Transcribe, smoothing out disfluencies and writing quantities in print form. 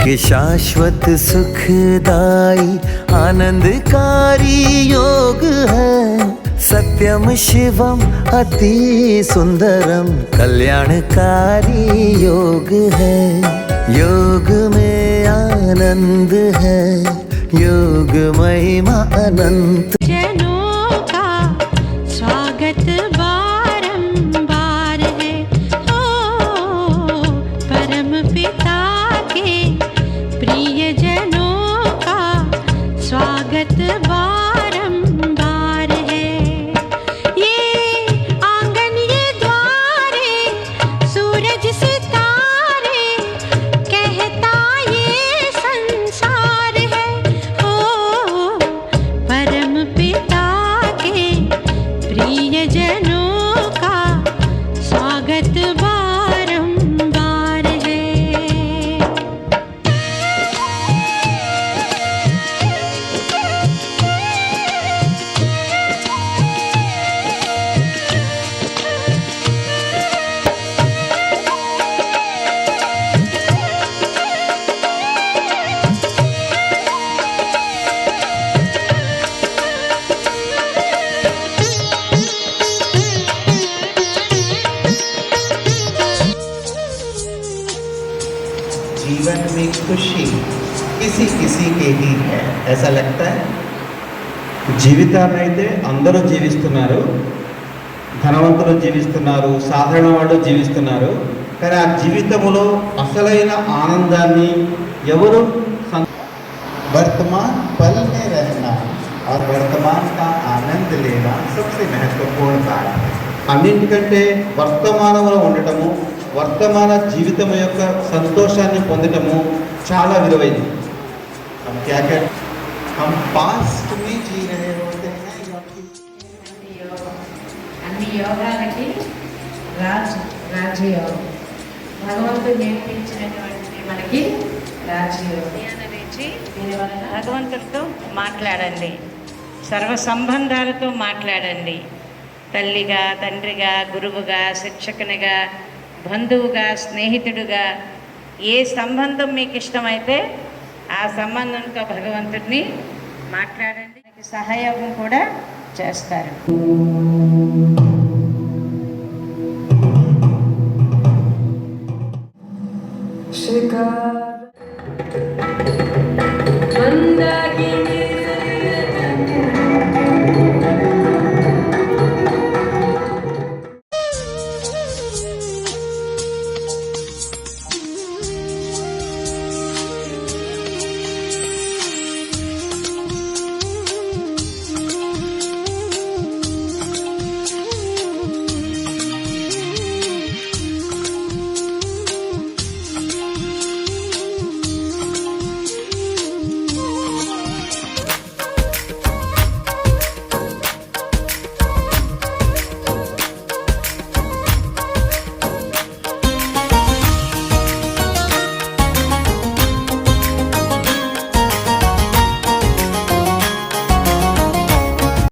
कि शाश्वत सुखदाई आनंदकारी योग है, सत्यम शिवम अति सुंदरम कल्याणकारी योग है। योग में आनंद है, योग महिमा अनंत। जनों का स्वागत बारंबार है, ओ परम पिता के प्रिय जनों का स्वागत बारंबार है। ये आंगन ये द्वारे सूरज सितारे कहता ये संसार है, ओ परम पिता के प्रिय जनों का स्वागत बारंबार है। जीवन में खुशी किसी किसी के ही है, ऐसा लगता है। జీవితాన్ని అయితే అందరూ జీవిస్తున్నారు, ధనవంతులు జీవిస్తున్నారు, సాధారణ వాళ్ళు జీవిస్తున్నారు. కానీ ఆ జీవితంలో అసలైన ఆనందాన్ని ఎవరు वर्तमान पल में रहना और वर्तमान का आनंद लेना सबसे महत्वपूर्ण बात है। అన్నింటికంటే వర్తమానంలో ఉండటము, వర్తమాన జీవితం యొక్క సంతోషాన్ని పొందటము చాలా విలువైనది. हम क्या कहते हैं, हम पास्ट में जी रहे होते हैं या फिर అన్ని యోగాలకి రాజయోగం భగవంతుడు నేర్పించినటువంటి మనకి రాజయోగం. భగవంతుడితో మాట్లాడండి, సర్వ సంబంధాలతో మాట్లాడండి. తల్లిగా, తండ్రిగా, గురువుగా, శిక్షకునిగా, బంధువుగా, స్నేహితుడుగా ఏ సంబంధం మీకు ఇష్టమైతే ఆ సంబంధంతో భగవంతుడిని మాట్లాడండి. సహయోగం కూడా చేస్తారు. शिखा